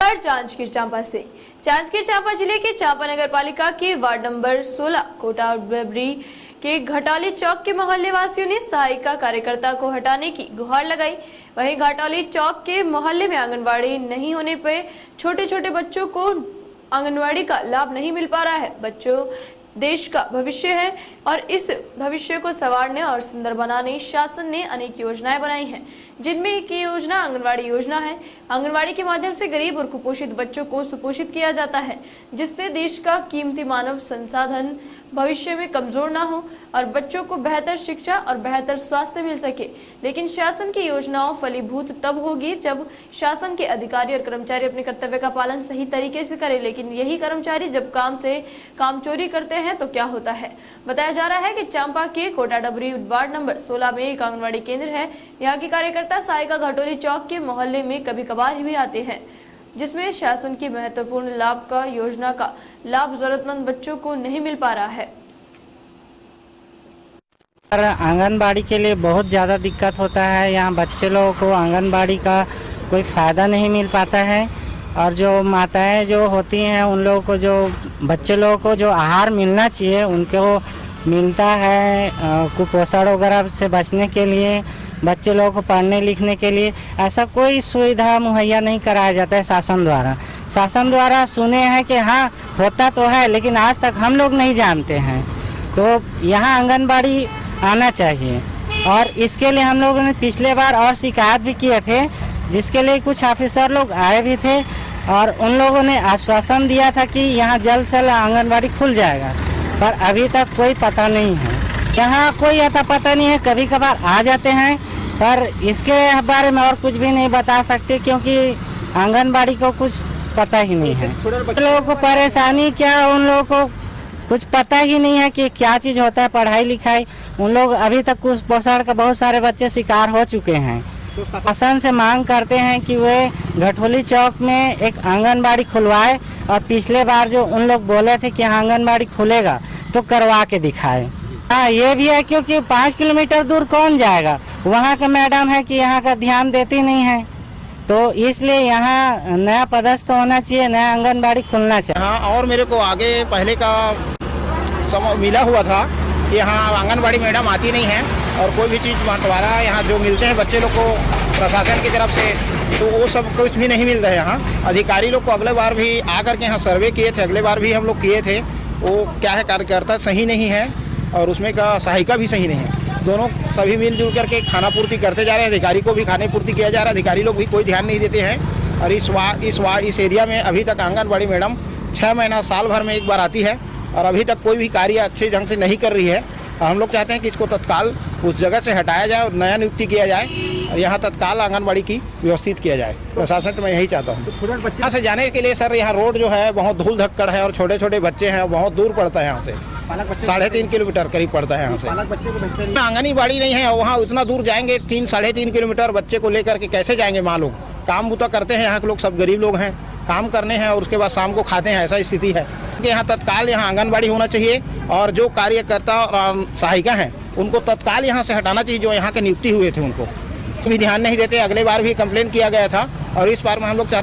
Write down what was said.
जांजगीर चांपा से जांजगीर चांपा जिले के चांपा नगर पालिका के वार्ड नंबर 16 कोटा बबरी के घटाली चौक के मोहल्ले वासियों ने सहायिका कार्यकर्ता को हटाने की गुहार लगाई। वहीं घटाली चौक के मोहल्ले में आंगनबाड़ी नहीं होने पर छोटे छोटे बच्चों को आंगनबाड़ी का लाभ नहीं मिल पा रहा है। बच्चों देश का भविष्य है और इस भविष्य को संवारने और सुंदर बनाने शासन ने अनेक योजनाएं बनाई हैं, जिनमें एक योजना आंगनवाड़ी योजना है। आंगनवाड़ी के माध्यम से गरीब और कुपोषित बच्चों को सुपोषित किया जाता है, जिससे देश का कीमती मानव संसाधन भविष्य में कमजोर ना हो और बच्चों को बेहतर शिक्षा और बेहतर स्वास्थ्य मिल सके। लेकिन शासन की योजनाओं फलीभूत तब होगी जब शासन के अधिकारी और कर्मचारी अपने कर्तव्य का पालन सही तरीके से करें। लेकिन यही कर्मचारी जब काम चोरी करते हैं तो क्या होता है। बताया जा रहा है कि चांपा के कोटा डबरी वार्ड नंबर 16 में एक आंगनबाड़ी केंद्र है। यहाँ के कार्यकर्ता सहायिका घटोली चौक के मोहल्ले में कभी कभार भी आते हैं, जिसमें शासन की महत्वपूर्ण योजना का लाभ जरूरतमंद बच्चों को नहीं मिल पा रहा है। आंगनबाड़ी के लिए बहुत ज़्यादा दिक्कत होता है। यहाँ बच्चे लोगों को आंगनबाड़ी का कोई फ़ायदा नहीं मिल पाता है और जो माताएं जो होती हैं उन लोगों को जो बच्चे लोगों को जो आहार मिलना चाहिए उनको मिलता है। कुपोषण वगैरह से बचने के लिए, बच्चे लोगों को पढ़ने लिखने के लिए ऐसा कोई सुविधा मुहैया नहीं कराया जाता है शासन द्वारा। शासन द्वारा सुने हैं कि हाँ होता तो है, लेकिन आज तक हम लोग नहीं जानते हैं। तो यहाँ आंगनबाड़ी आना चाहिए और इसके लिए हम लोगों ने पिछले बार और शिकायत भी किए थे, जिसके लिए कुछ ऑफिसर लोग आए भी थे और उन लोगों ने आश्वासन दिया था कि यहाँ जल्द से जल्द आंगनबाड़ी खुल जाएगा, पर अभी तक कोई पता नहीं है। यहाँ कोई ऐसा पता नहीं है, कभी कभार आ जाते हैं पर इसके बारे में और कुछ भी नहीं बता सकते क्योंकि आंगनबाड़ी को कुछ पता ही नहीं है। लोगों को परेशानी क्या, उन लोगों को कुछ पता ही नहीं है कि क्या चीज़ होता है पढ़ाई लिखाई। उन लोग अभी तक कुपोषण का बहुत सारे बच्चे शिकार हो चुके हैं। तो शासन से मांग करते हैं कि वे घटोली चौक में एक आंगनबाड़ी खुलवाए और पिछले बार जो उन लोग बोले थे कि आंगनबाड़ी खुलेगा तो करवा के दिखाए। हाँ, ये भी है क्योंकि 5 किलोमीटर दूर कौन जाएगा। वहाँ का मैडम है कि यहाँ का ध्यान देती नहीं है, तो इसलिए यहाँ नया पदस्थ होना चाहिए, नया आंगनबाड़ी खुलना चाहिए। हाँ, और मेरे को आगे पहले का समय मिला हुआ था कि यहाँ आंगनबाड़ी मैडम आती नहीं है और कोई भी चीज़ बंटवारा यहाँ जो मिलते हैं बच्चे लोग को प्रशासन की तरफ से, तो वो सब कुछ भी नहीं मिल रहा है। यहाँ अधिकारी लोग को अगले बार भी आकर के यहाँ सर्वे किए थे, अगले बार भी हम लोग किए थे। वो क्या है, कार्यकर्ता सही नहीं है और उसमें का सहायिका भी सही नहीं है। दोनों सभी मिलजुल करके खाना पूर्ति करते जा रहे हैं, अधिकारी को भी खाने पूर्ति किया जा रहा है, अधिकारी लोग भी कोई ध्यान नहीं देते हैं। और इस एरिया में अभी तक आंगनबाड़ी मैडम 6 महीना साल भर में एक बार आती है और अभी तक कोई भी कार्य अच्छे ढंग से नहीं कर रही है। हम लोग चाहते हैं कि इसको तत्काल उस जगह से हटाया जाए और नया नियुक्ति किया जाए और यहाँ तत्काल आंगनबाड़ी की व्यवस्थित किया जाए। प्रशासन तो मैं यही चाहता हूँ। यहाँ से जाने के लिए सर यहाँ रोड जो है बहुत धूल धक्कड़ है और छोटे छोटे बच्चे हैं, बहुत दूर पड़ता है यहाँ से, 3.5 किलोमीटर करीब पड़ता है यहाँ से। आंगनबाड़ी नहीं है, वहाँ उतना दूर जाएंगे 3-3.5 किलोमीटर बच्चे को लेकर के कैसे जाएंगे। माँ लोग काम बूता करते हैं, यहाँ के लोग सब गरीब लोग हैं, काम करने हैं और उसके बाद शाम को खाते हैं, ऐसा स्थिति है कि यहाँ तत्काल यहाँ आंगनबाड़ी होना चाहिए और जो कार्यकर्ता और सहायिका हैं उनको तत्काल यहाँ से हटाना चाहिए, जो यहाँ के नियुक्ति हुए थे उनको भी ध्यान नहीं देते। अगले बार भी कंप्लेन किया गया था और इस बार में हम लोग चाहते